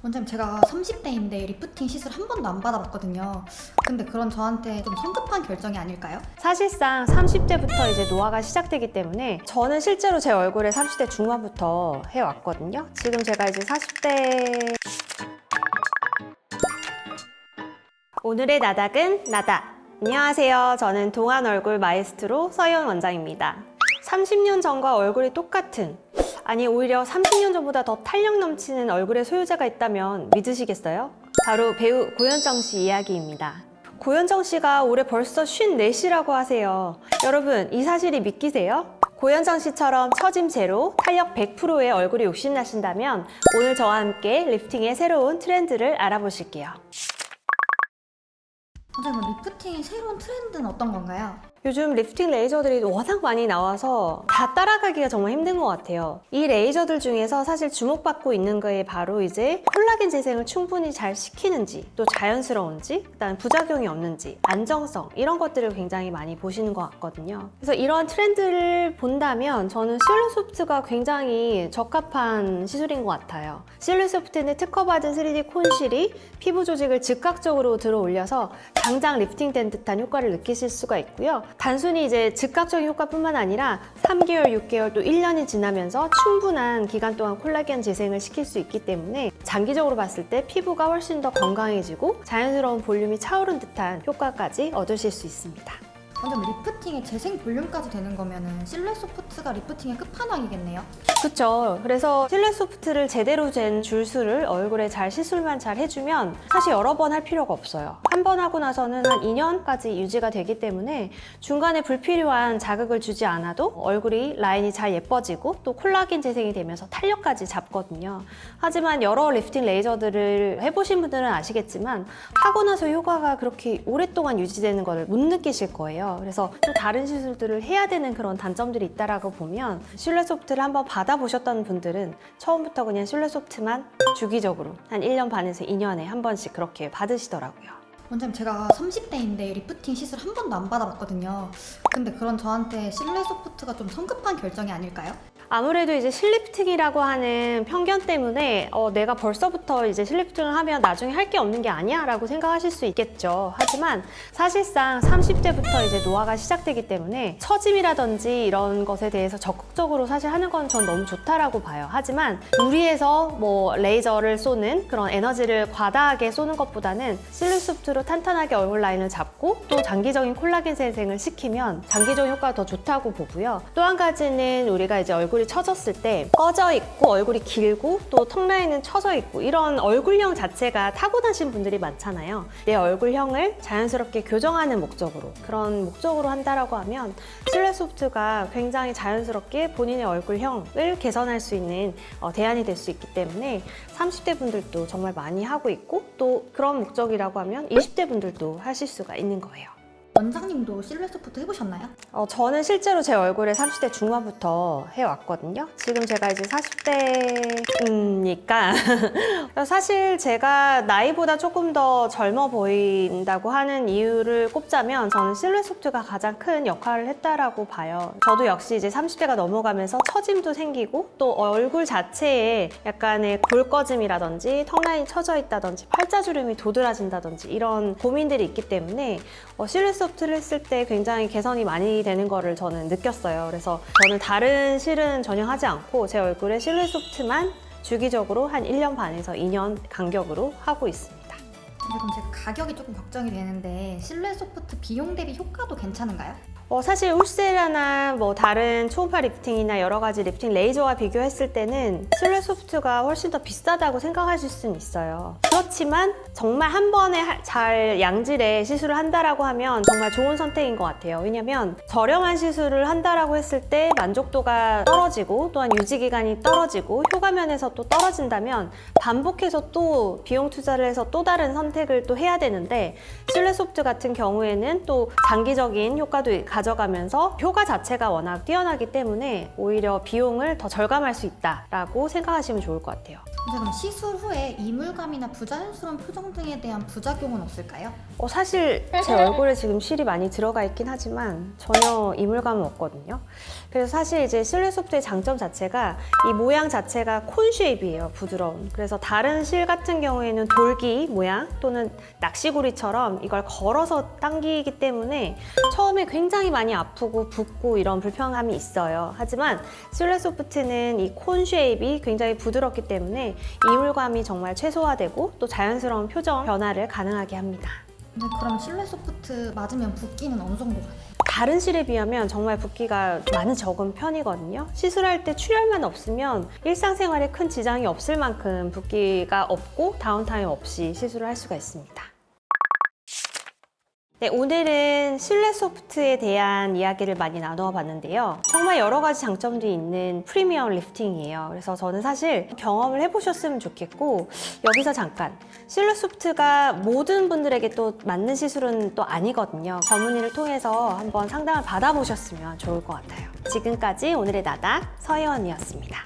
원장님, 제가 30대인데 리프팅 시술 한 번도 안 받아봤거든요. 근데 그런 저한테 좀 성급한 결정이 아닐까요? 사실상 30대부터 이제 노화가 시작되기 때문에 저는 실제로 제 얼굴에 30대 중반부터 해왔거든요. 지금 제가 이제 40대. 오늘의 나닥은 나닥. 안녕하세요. 저는 동안 얼굴 마에스트로 서희원 원장입니다. 30년 전과 얼굴이 똑같은, 아니 오히려 30년 전보다 더 탄력 넘치는 얼굴의 소유자가 있다면 믿으시겠어요? 바로 배우 고현정 씨 이야기입니다. 고현정 씨가 올해 벌써 54시라고 하세요. 여러분, 이 사실이 믿기세요? 고현정 씨처럼 처짐 제로, 탄력 100%의 얼굴이 욕심나신다면 오늘 저와 함께 리프팅의 새로운 트렌드를 알아보실게요. 원장님, 리프팅의 새로운 트렌드는 어떤 건가요? 요즘 리프팅 레이저들이 워낙 많이 나와서 다 따라가기가 정말 힘든 것 같아요. 이 레이저들 중에서 사실 주목받고 있는 거에 바로 이제 콜라겐 재생을 충분히 잘 시키는지, 또 자연스러운지, 그다음 부작용이 없는지, 안정성, 이런 것들을 굉장히 많이 보시는 것 같거든요. 그래서 이러한 트렌드를 본다면 저는 실루소프트가 굉장히 적합한 시술인 것 같아요. 실루소프트는 특허받은 3D 콘실이 피부 조직을 즉각적으로 들어 올려서 당장 리프팅된 듯한 효과를 느끼실 수가 있고요. 단순히 이제 즉각적인 효과뿐만 아니라 3개월, 6개월, 또 1년이 지나면서 충분한 기간 동안 콜라겐 재생을 시킬 수 있기 때문에 장기적으로 봤을 때 피부가 훨씬 더 건강해지고 자연스러운 볼륨이 차오른 듯한 효과까지 얻으실 수 있습니다. 원장님, 리프팅의 재생 볼륨까지 되는 거면은 실루소프트가 리프팅의 끝판왕이겠네요? 그쵸. 그래서 실루소프트를 제대로 된 줄수를 얼굴에 잘 시술만 잘 해주면 사실 여러 번 할 필요가 없어요. 한 번 하고 나서는 한 2년까지 유지가 되기 때문에 중간에 불필요한 자극을 주지 않아도 얼굴이 라인이 잘 예뻐지고 또 콜라겐 재생이 되면서 탄력까지 잡거든요. 하지만 여러 리프팅 레이저들을 해보신 분들은 아시겠지만 하고 나서 효과가 그렇게 오랫동안 유지되는 것을 못 느끼실 거예요. 그래서 또 다른 시술들을 해야 되는 그런 단점들이 있다라고 보면 실루소프트를 한번 받아보셨던 분들은 처음부터 그냥 실루소프트만 주기적으로 한 1년 반에서 2년에 한 번씩 그렇게 받으시더라고요. 원장님, 제가 30대인데 리프팅 시술 한 번도 안 받아봤거든요. 근데 그런 저한테 실루소프트가 좀 성급한 결정이 아닐까요? 아무래도 이제 실리프팅이라고 하는 편견 때문에 내가 벌써부터 이제 실리프팅을 하면 나중에 할 게 없는 게 아니야 라고 생각하실 수 있겠죠. 하지만 사실상 30대부터 이제 노화가 시작되기 때문에 처짐이라든지 이런 것에 대해서 적극적으로 사실 하는 건 전 너무 좋다라고 봐요. 하지만 무리해서 뭐 레이저를 쏘는 그런 에너지를 과다하게 쏘는 것보다는 실루소프트로 탄탄하게 얼굴 라인을 잡고 또 장기적인 콜라겐 재생을 시키면 장기적인 효과가 더 좋다고 보고요. 또 한 가지는 우리가 이제 얼굴이 처졌을 때 꺼져 있고 얼굴이 길고 또 턱 라인은 처져 있고 이런 얼굴형 자체가 타고나신 분들이 많잖아요. 내 얼굴형을 자연스럽게 교정하는 목적으로, 그런 목적으로 한다라고 하면 실루소프트가 굉장히 자연스럽게 본인의 얼굴형을 개선할 수 있는 대안이 될 수 있기 때문에 30대 분들도 정말 많이 하고 있고 또 그런 목적이라고 하면 20대 분들도 하실 수가 있는 거예요. 원장님도 실루소프트 해보셨나요? 저는 실제로 제 얼굴에 30대 중반부터 해왔거든요. 지금 제가 이제 40대니까 사실 제가 나이보다 조금 더 젊어 보인다고 하는 이유를 꼽자면 저는 실루소프트가 가장 큰 역할을 했다라고 봐요. 저도 역시 이제 30대가 넘어가면서 처짐도 생기고 또 얼굴 자체에 약간의 볼꺼짐이라든지 턱 라인이 처져 있다든지 팔자주름이 도드라진다든지 이런 고민들이 있기 때문에 실루소프트를 했을 때 굉장히 개선이 많이 되는 거를 저는 느꼈어요. 그래서 저는 다른 실은 전혀 하지 않고 제 얼굴에 실루소프트만 주기적으로 한 1년 반에서 2년 간격으로 하고 있습니다. 그럼 제가 가격이 조금 걱정이 되는데 실루소프트 비용 대비 효과도 괜찮은가요? 사실 울세라나 뭐 다른 초음파 리프팅이나 여러 가지 리프팅 레이저와 비교했을 때는 실루소프트가 훨씬 더 비싸다고 생각하실 수는 있어요. 그렇지만 정말 한 번에 잘 양질의 시술을 한다라고 하면 정말 좋은 선택인 것 같아요. 왜냐면 저렴한 시술을 한다라고 했을 때 만족도가 떨어지고 또한 유지 기간이 떨어지고 효과 면에서 또 떨어진다면 반복해서 또 비용 투자를 해서 또 다른 선택을 또 해야 되는데 실루소프트 같은 경우에는 또 장기적인 효과도 가져가면서 효과 자체가 워낙 뛰어나기 때문에 오히려 비용을 더 절감할 수 있다라고 생각하시면 좋을 것 같아요. 선생님, 시술 후에 이물감이나 부자연스러운 표정 등에 대한 부작용은 없을까요? 사실 제 얼굴에 지금 실이 많이 들어가 있긴 하지만 전혀 이물감은 없거든요. 그래서 사실 이제 실내소프트의 장점 자체가 이 모양 자체가 콘 쉐입이에요. 부드러운. 그래서 다른 실 같은 경우에는 돌기 모양 또는 낚시구리처럼 이걸 걸어서 당기기 때문에 처음에 굉장히 많이 아프고 붓고 이런 불편함이 있어요. 하지만 실내소프트는 이 콘 쉐입이 굉장히 부드럽기 때문에 이물감이 정말 최소화되고 또 자연스러운 표정 변화를 가능하게 합니다. 근데 그럼 실내 소프트 맞으면 붓기는 어느 정도 가나요? 다른 실에 비하면 정말 붓기가 많이 적은 편이거든요. 시술할 때 출혈만 없으면 일상생활에 큰 지장이 없을 만큼 붓기가 없고 다운타임 없이 시술을 할 수가 있습니다. 네, 오늘은 실내 소프트에 대한 이야기를 많이 나누어 봤는데요. 정말 여러 가지 장점들이 있는 프리미엄 리프팅이에요. 그래서 저는 사실 경험을 해보셨으면 좋겠고, 여기서 잠깐, 실내 소프트가 모든 분들에게 또 맞는 시술은 또 아니거든요. 전문의를 통해서 한번 상담을 받아보셨으면 좋을 것 같아요. 지금까지 오늘의 나닥 서혜원이었습니다.